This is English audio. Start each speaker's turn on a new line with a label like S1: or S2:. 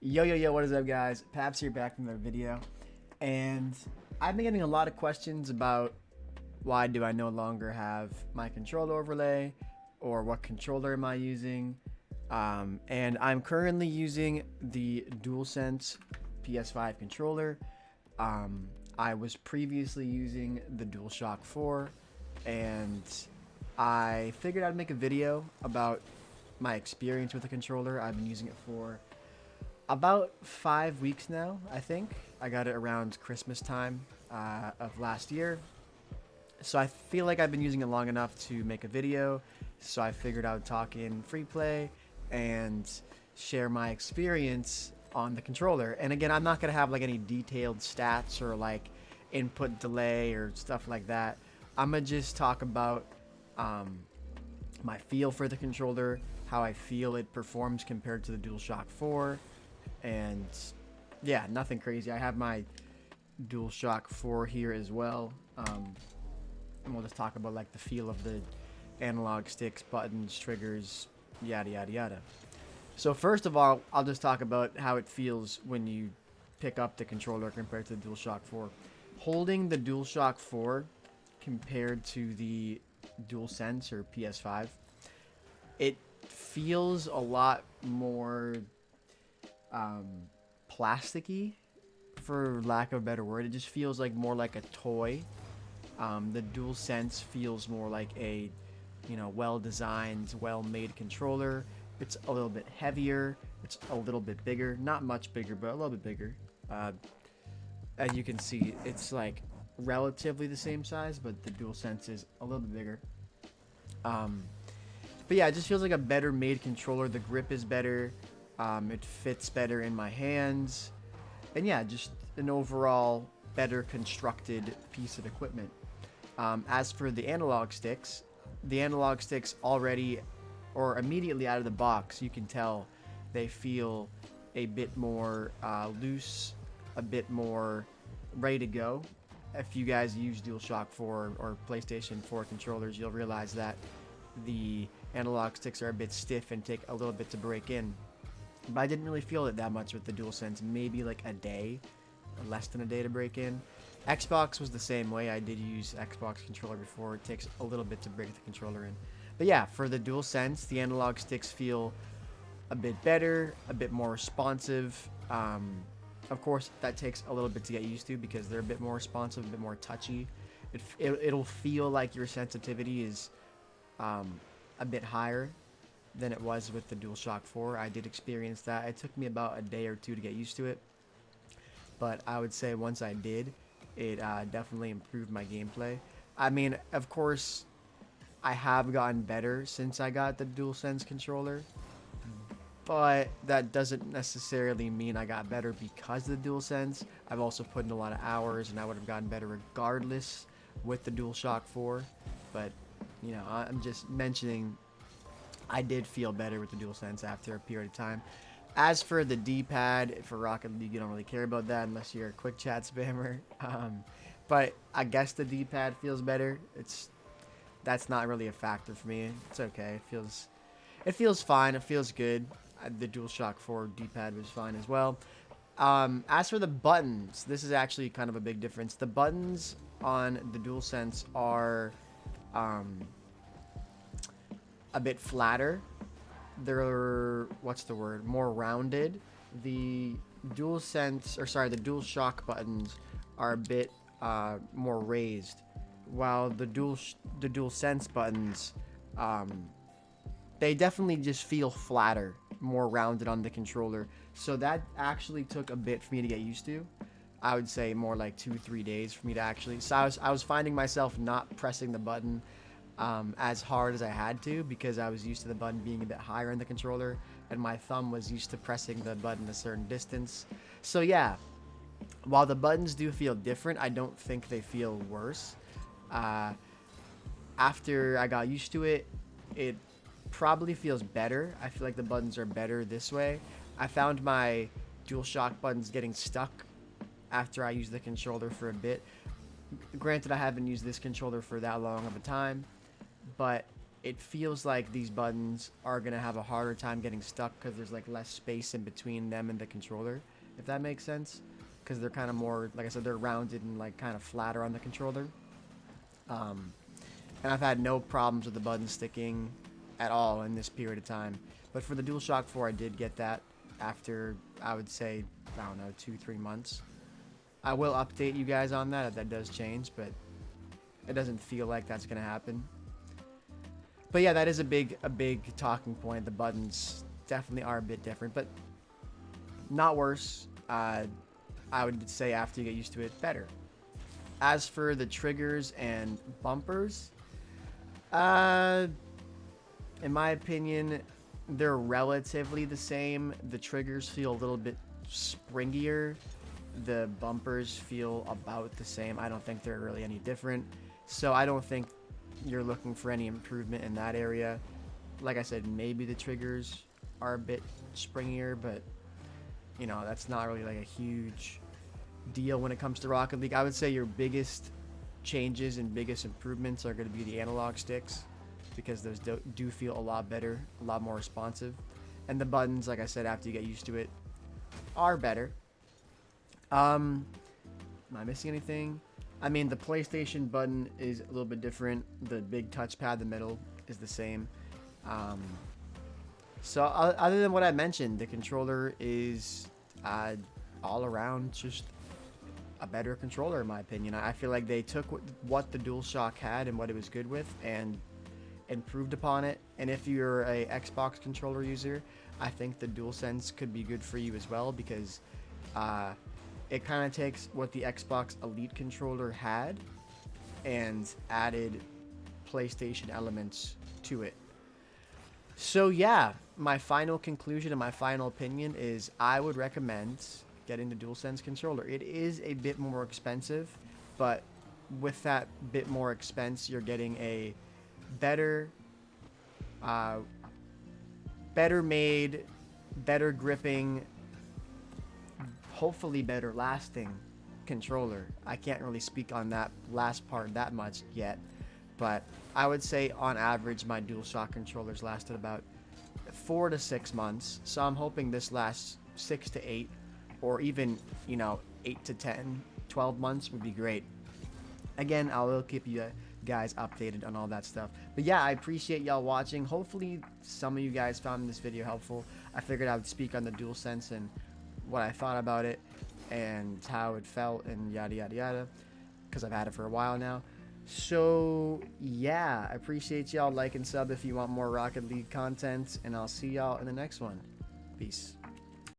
S1: Yo, what is up, guys? Paps here, back from another video. And I've been getting a lot of questions about why do I no longer have my controller overlay, or what controller am I using. And I'm currently using the DualSense PS5 controller. I was previously using the DualShock 4, and I figured I'd make a video about my experience with the controller. I've been using it for about 5 weeks now, I think. I got it around Christmas time of last year. So I feel like I've been using it long enough to make a video. So I figured I would talk in free play and share my experience on the controller. And again, I'm not going to have like any detailed stats or like input delay or stuff like that. I'm going to just talk about my feel for the controller, how I feel it performs compared to the DualShock 4. And yeah, nothing crazy. I have my DualShock 4 here as well. And we'll just talk about like the feel of the analog sticks, buttons, triggers, yada yada yada. So first of all, I'll just talk about how it feels when you pick up the controller compared to the DualShock 4. Holding the DualShock 4 compared to the DualSense or PS5, it feels a lot more plasticky, for lack of a better word. It just feels like more like a toy. The DualSense feels more like a, well-designed, well-made controller. It's a little bit heavier. It's a little bit bigger. Not much bigger, but a little bit bigger. As you can see, it's like relatively the same size, but the DualSense is a little bit bigger. But yeah, it just feels like a better made controller. The grip is better. It fits better in my hands. And yeah, just an overall better constructed piece of equipment. As for the analog sticks already, or immediately out of the box, you can tell they feel a bit more loose, a bit more ready to go. If you guys use DualShock 4 or PlayStation 4 controllers, you'll realize that the analog sticks are a bit stiff and take a little bit to break in. But I didn't really feel it that much with the DualSense. Maybe like a day, or less than a day to break in. Xbox was the same way. I did use Xbox controller before. It takes a little bit to break the controller in. But yeah, for the DualSense, the analog sticks feel a bit better, a bit more responsive. Of course, that takes a little bit to get used to because they're a bit more responsive, a bit more touchy. It'll feel like your sensitivity is a bit higher than it was with the DualShock 4. I did experience that. It took me about a day or two to get used to it. But I would say once I did, it definitely improved my gameplay. I mean, of course, I have gotten better since I got the DualSense controller. But that doesn't necessarily mean I got better because of the DualSense. I've also put in a lot of hours, and I would have gotten better regardless with the DualShock 4. But, I'm just mentioning I did feel better with the DualSense after a period of time. As for the D-pad, for Rocket League, you don't really care about that unless you're a quick chat spammer. But I guess the D-pad feels better. That's not really a factor for me. It's okay. It feels fine. It feels good. The DualShock 4 D-pad was fine as well. As for the buttons, this is actually kind of a big difference. The buttons on the DualSense are a bit flatter. They're, more rounded. The DualShock buttons are a bit more raised, while the DualSense buttons, they definitely just feel flatter, more rounded on the controller. So that actually took a bit for me to get used to. I would say more like 2-3 days for me to actually. So I was finding myself not pressing the button as hard as I had to, because I was used to the button being a bit higher in the controller, and my thumb was used to pressing the button a certain distance. So yeah, while the buttons do feel different, I don't think they feel worse. After I got used to it, it probably feels better. I feel like the buttons are better this way. I found my DualShock buttons getting stuck after I used the controller for a bit. Granted, I haven't used this controller for that long of a time, but it feels like these buttons are gonna have a harder time getting stuck because there's like less space in between them and the controller, if that makes sense. Because they're kind of more, like I said, they're rounded and like kind of flatter on the controller. And I've had no problems with the buttons sticking at all in this period of time. But for the DualShock 4, I did get that after, I would say, I don't know, 2-3 months. I will update you guys on that if that does change, but it doesn't feel like that's gonna happen. But yeah, that is a big talking point. The buttons definitely are a bit different, but not worse. I would say after you get used to it, better. As for the triggers and bumpers, in my opinion, they're relatively the same. The triggers feel a little bit springier. The bumpers feel about the same. I don't think they're really any different. So I don't think you're looking for any improvement in that area. Like I said, maybe the triggers are a bit springier, but you know, that's not really like a huge deal when it comes to Rocket League. I would say your biggest changes and biggest improvements are going to be the analog sticks, because those do feel a lot better, a lot more responsive. And the buttons, like I said, after you get used to it, are better. Am I missing anything? I mean, the PlayStation button is a little bit different. The big touchpad in the middle is the same. So other than what I mentioned, the controller is all around just a better controller in my opinion. I feel like they took what the DualShock had and what it was good with and improved upon it. And if you're a Xbox controller user, I think the DualSense could be good for you as well, because it kind of takes what the Xbox Elite controller had and added PlayStation elements to it. So yeah, my final conclusion and my final opinion is I would recommend getting the DualSense controller. It is a bit more expensive, but with that bit more expense, you're getting a better made, better gripping, hopefully better lasting controller. I can't really speak on that last part that much yet, but I would say on average my DualShock controllers lasted about 4 to 6 months. So I'm hoping this lasts 6 to 8, or even, you know, 8 to 10, 12 months would be great. Again, I will keep you guys updated on all that stuff. But yeah, I appreciate y'all watching. Hopefully some of you guys found this video helpful. I figured I would speak on the DualSense and what I thought about it and how it felt and yada yada yada, because I've had it for a while now. So yeah, I appreciate y'all. Like and sub if you want more Rocket League content, and I'll see y'all in the next one. Peace.